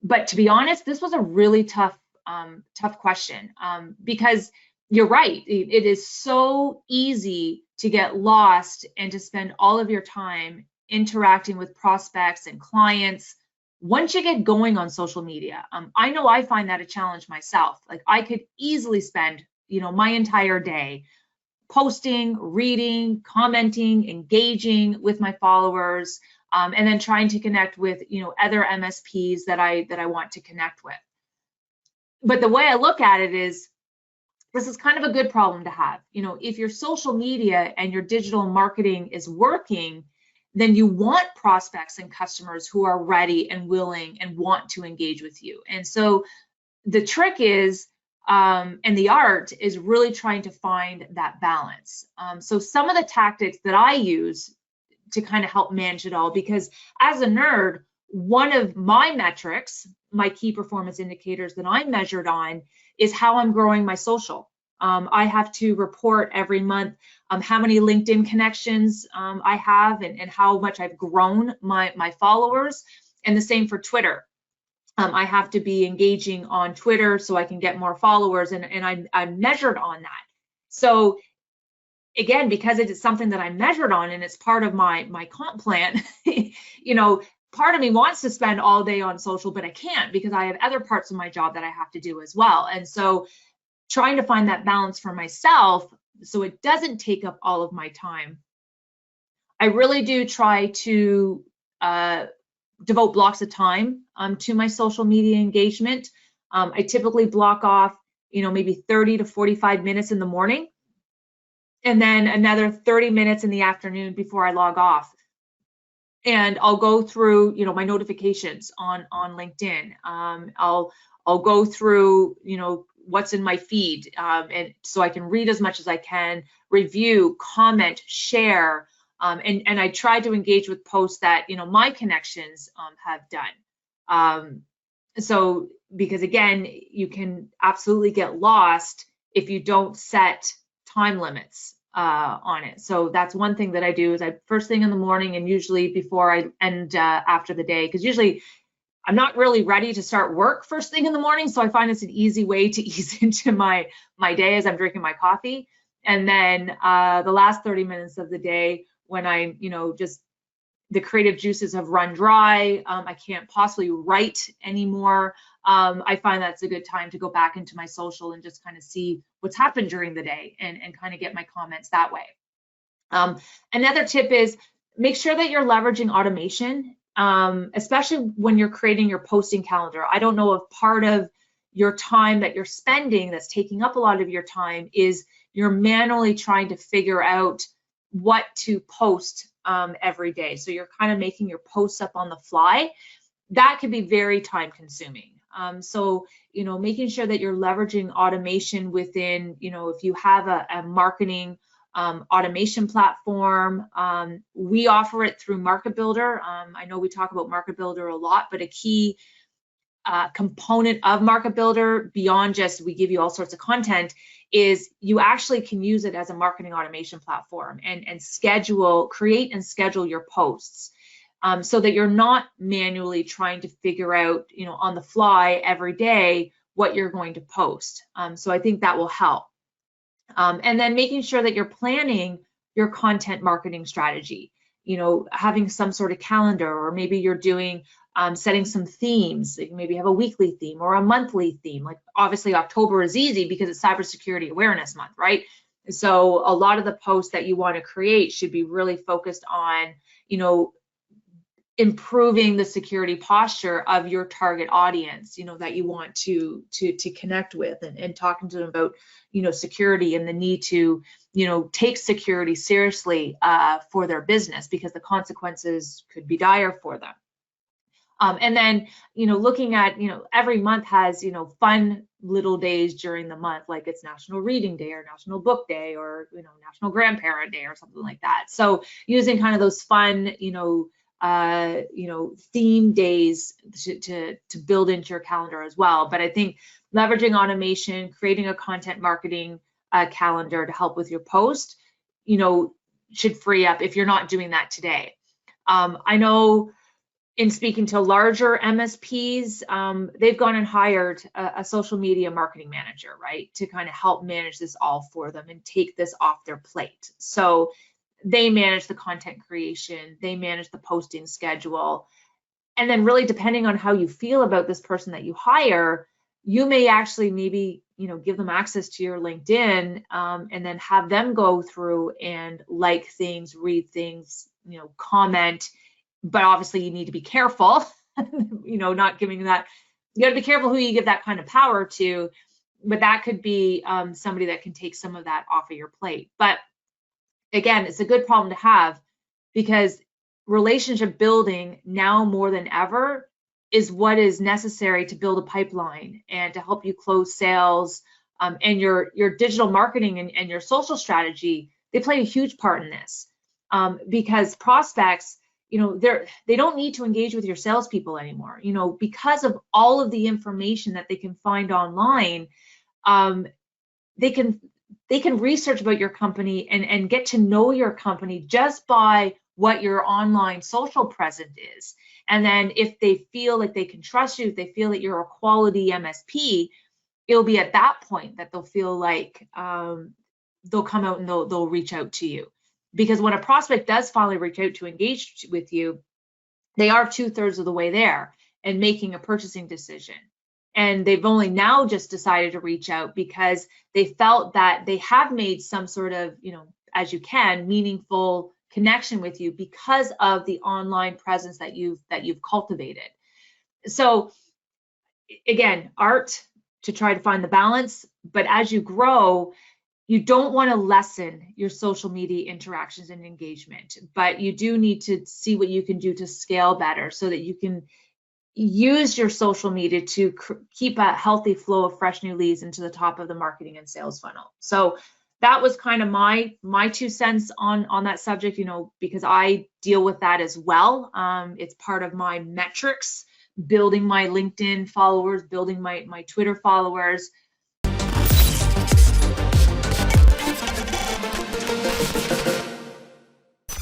But to be honest, this was a really tough question, because you're right. It is so easy to get lost and to spend all of your time interacting with prospects and clients once you get going on social media. I know I find that a challenge myself. Like, I could easily spend, my entire day posting, reading, commenting, engaging with my followers, and then trying to connect with, other MSPs that I want to connect with. But the way I look at it is, this is kind of a good problem to have. If your social media and your digital marketing is working, then you want prospects and customers who are ready and willing and want to engage with you. And so the trick is, and the art is really trying to find that balance. So some of the tactics that I use to kind of help manage it all, because as a nerd, one of my metrics, my key performance indicators that I'm measured on, is how I'm growing my social. I have to report every month how many LinkedIn connections I have, and how much I've grown my followers, and the same for Twitter. I have to be engaging on Twitter so I can get more followers, and I'm measured on that. So again, because it is something that I'm measured on and it's part of my comp plan, part of me wants to spend all day on social, but I can't, because I have other parts of my job that I have to do as well. And so trying to find that balance for myself so it doesn't take up all of my time. I really do try to devote blocks of time to my social media engagement. I typically block off, maybe 30 to 45 minutes in the morning, and then another 30 minutes in the afternoon before I log off. And I'll go through, my notifications on LinkedIn. I'll go through, what's in my feed, and so I can read as much as I can, review, comment, share, and I try to engage with posts that my connections have done. So because again, you can absolutely get lost if you don't set time limits on it. So that's one thing that I do, is I first thing in the morning, and usually before I end after the day, because usually I'm not really ready to start work first thing in the morning. So I find it's an easy way to ease into my day as I'm drinking my coffee. And then the last 30 minutes of the day, when I, just the creative juices have run dry, I can't possibly write anymore. I find that's a good time to go back into my social and just kind of see what's happened during the day, and kind of get my comments that way. Another tip is, make sure that you're leveraging automation, especially when you're creating your posting calendar. I don't know if part of your time that you're spending that's taking up a lot of your time is you're manually trying to figure out what to post every day. So you're kind of making your posts up on the fly. That could be very time consuming. So, making sure that you're leveraging automation within, if you have a marketing automation platform, we offer it through Market Builder. I know we talk about Market Builder a lot, but a key component of Market Builder, beyond just we give you all sorts of content, is you actually can use it as a marketing automation platform, and create and schedule your posts, so that you're not manually trying to figure out, on the fly every day what you're going to post. So I think that will help. And then making sure that you're planning your content marketing strategy, having some sort of calendar, or maybe you're doing setting some themes. You maybe have a weekly theme or a monthly theme. Like, obviously October is easy because it's Cybersecurity Awareness Month, right? So a lot of the posts that you want to create should be really focused on, improving the security posture of your target audience, that you want to connect with, and talking to them about, security and the need to, take security seriously for their business, because the consequences could be dire for them. And then, looking at, every month has, fun little days during the month, like it's National Reading Day or National Book Day, or, National Grandparent Day or something like that. So using kind of those fun, theme days to build into your calendar as well. But I think leveraging automation, creating a content marketing calendar to help with your post, should free up if you're not doing that today. I know in speaking to larger MSPs, they've gone and hired a social media marketing manager, right, to kind of help manage this all for them and take this off their plate. So they manage the content creation, they manage the posting schedule, and then really depending on how you feel about this person that you hire, you may actually maybe, give them access to your LinkedIn, and then have them go through and like things, read things, comment. But obviously you need to be careful, not giving that, you got to be careful who you give that kind of power to, but that could be somebody that can take some of that off of your plate. But again, it's a good problem to have, because relationship building now more than ever is what is necessary to build a pipeline and to help you close sales, and your digital marketing and your social strategy, they play a huge part in this, because prospects, they don't need to engage with your salespeople anymore, because of all of the information that they can find online. They can research about your company and get to know your company just by what your online social presence is. And then if they feel like they can trust you, if they feel that you're a quality MSP, it'll be at that point that they'll feel like they'll come out and they'll reach out to you. Because when a prospect does finally reach out to engage with you, they are 2/3 of the way there and making a purchasing decision. And they've only now just decided to reach out because they felt that they have made some sort of, as you can, meaningful connection with you because of the online presence that you've cultivated. So again, art to try to find the balance, but as you grow, you don't want to lessen your social media interactions and engagement, but you do need to see what you can do to scale better so that you can use your social media to keep a healthy flow of fresh new leads into the top of the marketing and sales funnel. So that was kind of my 2 cents on that subject, because I deal with that as well. It's part of my metrics, building my LinkedIn followers, building my Twitter followers.